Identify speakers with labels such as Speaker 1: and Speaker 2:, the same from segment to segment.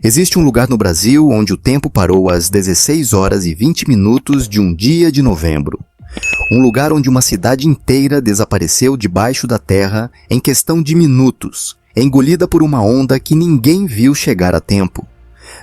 Speaker 1: Existe um lugar no Brasil onde o tempo parou às 16 horas e 20 minutos de um dia de novembro. Um lugar onde uma cidade inteira desapareceu debaixo da terra em questão de minutos, engolida por uma onda que ninguém viu chegar a tempo.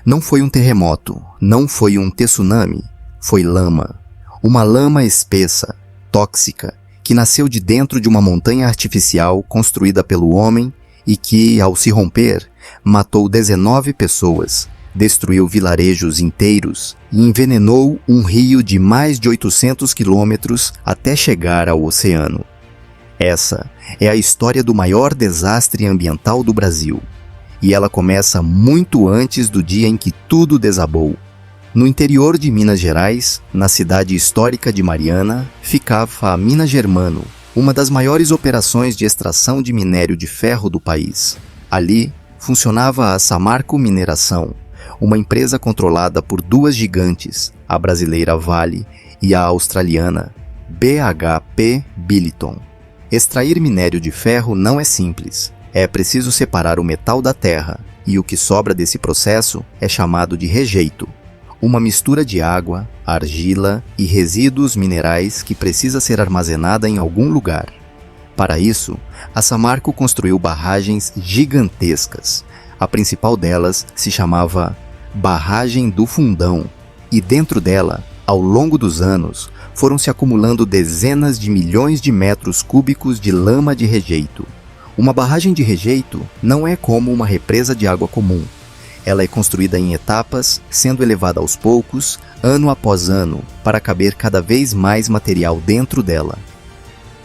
Speaker 1: Não foi um terremoto, não foi um tsunami, foi lama. Uma lama espessa, tóxica, que nasceu de dentro de uma montanha artificial construída pelo homem e que, ao se romper, matou 19 pessoas, destruiu vilarejos inteiros e envenenou um rio de mais de 800 quilômetros até chegar ao oceano. Essa é a história do maior desastre ambiental do Brasil. E ela começa muito antes do dia em que tudo desabou. No interior de Minas Gerais, na cidade histórica de Mariana, ficava a Mina Germano, uma das maiores operações de extração de minério de ferro do país. Ali, funcionava a Samarco Mineração, uma empresa controlada por duas gigantes, a brasileira Vale e a australiana BHP Billiton. Extrair minério de ferro não é simples. É preciso separar o metal da terra, e o que sobra desse processo é chamado de rejeito, uma mistura de água, argila e resíduos minerais que precisa ser armazenada em algum lugar. Para isso, a Samarco construiu barragens gigantescas. A principal delas se chamava Barragem do Fundão, e dentro dela, ao longo dos anos, foram se acumulando dezenas de milhões de metros cúbicos de lama de rejeito. Uma barragem de rejeito não é como uma represa de água comum. Ela é construída em etapas, sendo elevada aos poucos, ano após ano, para caber cada vez mais material dentro dela.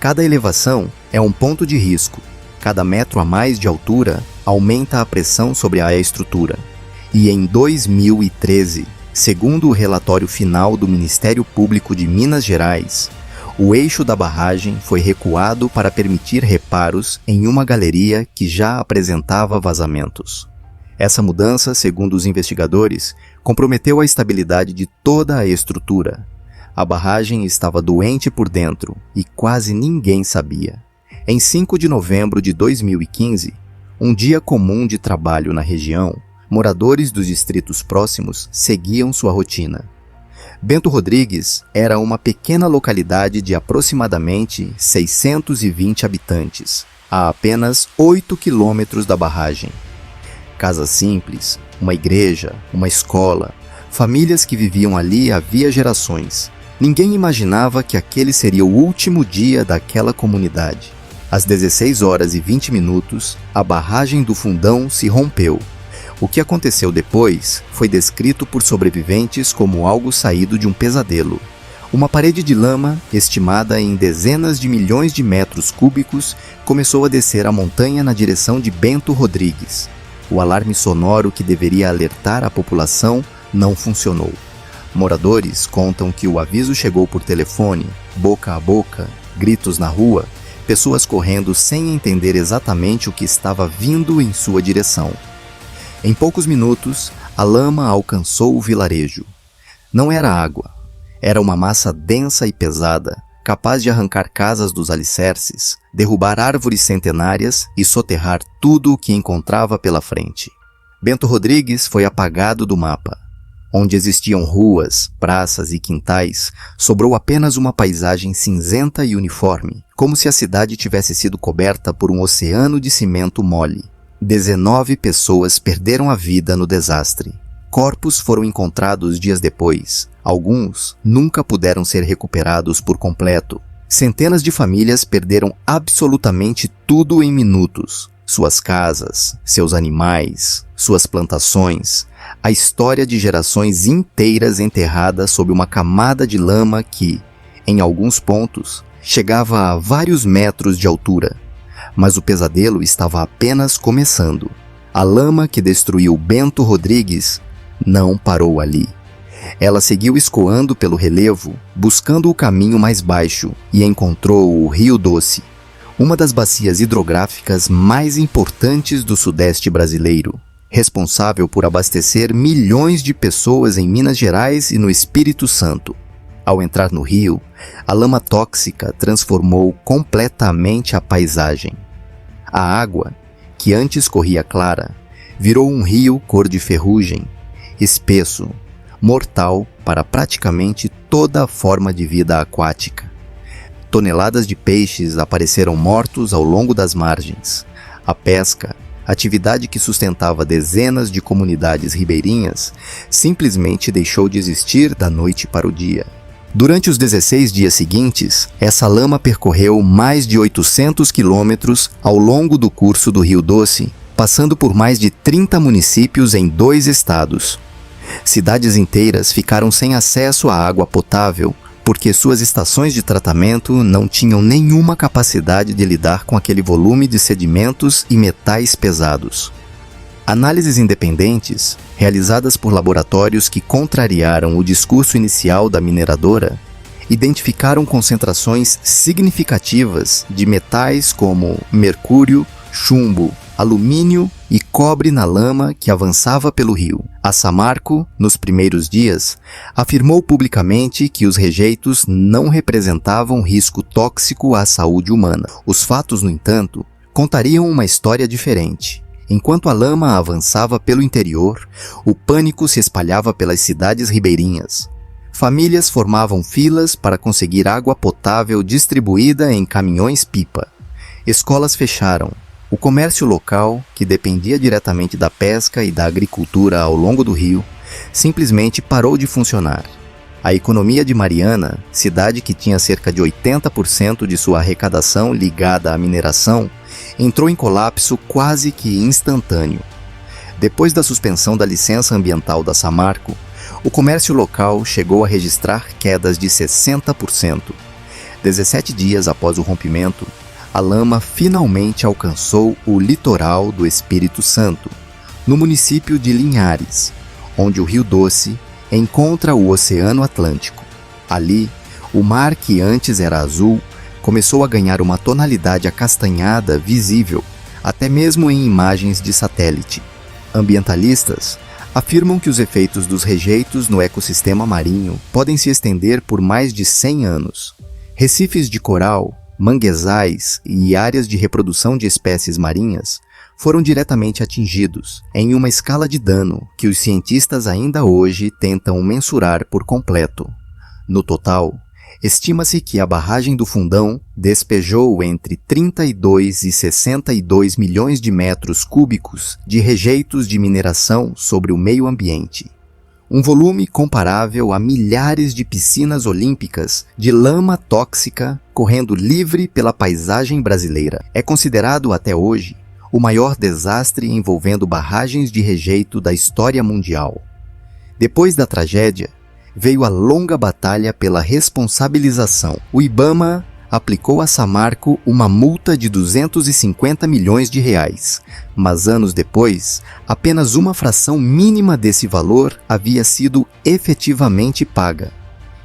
Speaker 1: Cada elevação é um ponto de risco. Cada metro a mais de altura aumenta a pressão sobre a estrutura. E em 2013, segundo o relatório final do Ministério Público de Minas Gerais, o eixo da barragem foi recuado para permitir reparos em uma galeria que já apresentava vazamentos. Essa mudança, segundo os investigadores, comprometeu a estabilidade de toda a estrutura. A barragem estava doente por dentro e quase ninguém sabia. Em 5 de novembro de 2015, um dia comum de trabalho na região, moradores dos distritos próximos seguiam sua rotina. Bento Rodrigues era uma pequena localidade de aproximadamente 620 habitantes, a apenas 8 quilômetros da barragem. Casas simples, uma igreja, uma escola, famílias que viviam ali havia gerações. Ninguém imaginava que aquele seria o último dia daquela comunidade. Às 16 horas e 20 minutos, a barragem do Fundão se rompeu. O que aconteceu depois foi descrito por sobreviventes como algo saído de um pesadelo. Uma parede de lama, estimada em dezenas de milhões de metros cúbicos, começou a descer a montanha na direção de Bento Rodrigues. O alarme sonoro que deveria alertar a população não funcionou. Moradores contam que o aviso chegou por telefone, boca a boca, gritos na rua, pessoas correndo sem entender exatamente o que estava vindo em sua direção. Em poucos minutos, a lama alcançou o vilarejo. Não era água, era uma massa densa e pesada, capaz de arrancar casas dos alicerces, derrubar árvores centenárias e soterrar tudo o que encontrava pela frente. Bento Rodrigues foi apagado do mapa. Onde existiam ruas, praças e quintais, sobrou apenas uma paisagem cinzenta e uniforme, como se a cidade tivesse sido coberta por um oceano de cimento mole. 19 pessoas perderam a vida no desastre. Corpos foram encontrados dias depois. Alguns nunca puderam ser recuperados por completo. Centenas de famílias perderam absolutamente tudo em minutos. Suas casas, seus animais, suas plantações. A história de gerações inteiras enterradas sob uma camada de lama que, em alguns pontos, chegava a vários metros de altura. Mas o pesadelo estava apenas começando. A lama que destruiu Bento Rodrigues não parou ali. Ela seguiu escoando pelo relevo, buscando o caminho mais baixo, e encontrou o Rio Doce, uma das bacias hidrográficas mais importantes do Sudeste brasileiro, responsável por abastecer milhões de pessoas em Minas Gerais e no Espírito Santo. Ao entrar no rio, a lama tóxica transformou completamente a paisagem. A água, que antes corria clara, virou um rio cor de ferrugem, espesso, mortal para praticamente toda a forma de vida aquática. Toneladas de peixes apareceram mortos ao longo das margens. A pesca, atividade que sustentava dezenas de comunidades ribeirinhas, simplesmente deixou de existir da noite para o dia. Durante os 16 dias seguintes, essa lama percorreu mais de 800 quilômetros ao longo do curso do Rio Doce, passando por mais de 30 municípios em 2 estados. Cidades inteiras ficaram sem acesso à água potável, porque suas estações de tratamento não tinham nenhuma capacidade de lidar com aquele volume de sedimentos e metais pesados. Análises independentes, realizadas por laboratórios que contrariaram o discurso inicial da mineradora, identificaram concentrações significativas de metais como mercúrio, chumbo, alumínio e cobre na lama que avançava pelo rio. A Samarco, nos primeiros dias, afirmou publicamente que os rejeitos não representavam risco tóxico à saúde humana. Os fatos, no entanto, contariam uma história diferente. Enquanto a lama avançava pelo interior, o pânico se espalhava pelas cidades ribeirinhas. Famílias formavam filas para conseguir água potável distribuída em caminhões-pipa. Escolas fecharam. O comércio local, que dependia diretamente da pesca e da agricultura ao longo do rio, simplesmente parou de funcionar. A economia de Mariana, cidade que tinha cerca de 80% de sua arrecadação ligada à mineração, entrou em colapso quase que instantâneo. Depois da suspensão da licença ambiental da Samarco, o comércio local chegou a registrar quedas de 60%. 17 dias após o rompimento, a lama finalmente alcançou o litoral do Espírito Santo, no município de Linhares, onde o Rio Doce encontra o Oceano Atlântico. Ali, o mar que antes era azul começou a ganhar uma tonalidade acastanhada visível, até mesmo em imagens de satélite. Ambientalistas afirmam que os efeitos dos rejeitos no ecossistema marinho podem se estender por mais de 100 anos. Recifes de coral, manguezais e áreas de reprodução de espécies marinhas foram diretamente atingidos, em uma escala de dano que os cientistas ainda hoje tentam mensurar por completo. No total, estima-se que a barragem do Fundão despejou entre 32 e 62 milhões de metros cúbicos de rejeitos de mineração sobre o meio ambiente. Um volume comparável a milhares de piscinas olímpicas de lama tóxica correndo livre pela paisagem brasileira. É considerado até hoje o maior desastre envolvendo barragens de rejeito da história mundial. Depois da tragédia, veio a longa batalha pela responsabilização. O IBAMA aplicou a Samarco uma multa de 250 milhões de reais, mas anos depois, apenas uma fração mínima desse valor havia sido efetivamente paga.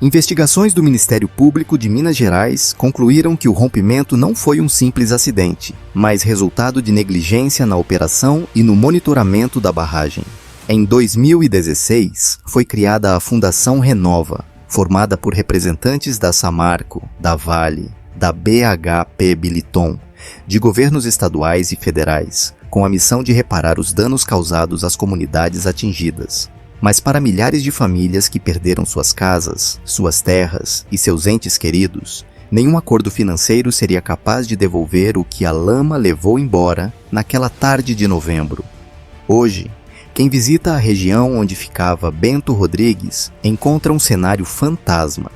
Speaker 1: Investigações do Ministério Público de Minas Gerais concluíram que o rompimento não foi um simples acidente, mas resultado de negligência na operação e no monitoramento da barragem. Em 2016, foi criada a Fundação Renova, formada por representantes da Samarco, da Vale, da BHP Billiton, de governos estaduais e federais, com a missão de reparar os danos causados às comunidades atingidas. Mas para milhares de famílias que perderam suas casas, suas terras e seus entes queridos, nenhum acordo financeiro seria capaz de devolver o que a lama levou embora naquela tarde de novembro. Hoje, quem visita a região onde ficava Bento Rodrigues encontra um cenário fantasma.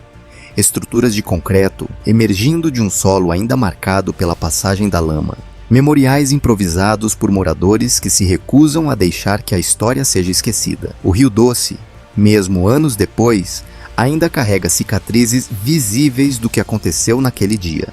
Speaker 1: Estruturas de concreto emergindo de um solo ainda marcado pela passagem da lama. Memoriais improvisados por moradores que se recusam a deixar que a história seja esquecida. O Rio Doce, mesmo anos depois, ainda carrega cicatrizes visíveis do que aconteceu naquele dia.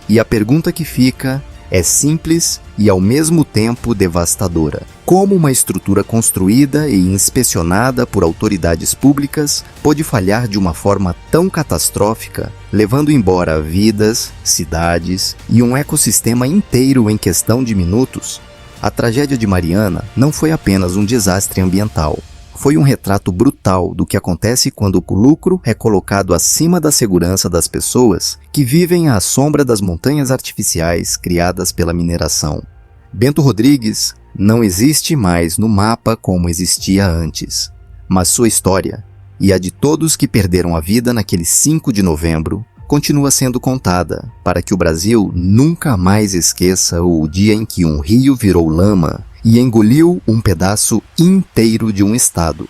Speaker 1: E a pergunta que fica é simples e ao mesmo tempo devastadora. Como uma estrutura construída e inspecionada por autoridades públicas pôde falhar de uma forma tão catastrófica, levando embora vidas, cidades e um ecossistema inteiro em questão de minutos? A tragédia de Mariana não foi apenas um desastre ambiental. Foi um retrato brutal do que acontece quando o lucro é colocado acima da segurança das pessoas que vivem à sombra das montanhas artificiais criadas pela mineração. Bento Rodrigues não existe mais no mapa como existia antes, mas sua história, e a de todos que perderam a vida naquele 5 de novembro, continua sendo contada para que o Brasil nunca mais esqueça o dia em que um rio virou lama e engoliu um pedaço inteiro de um estado.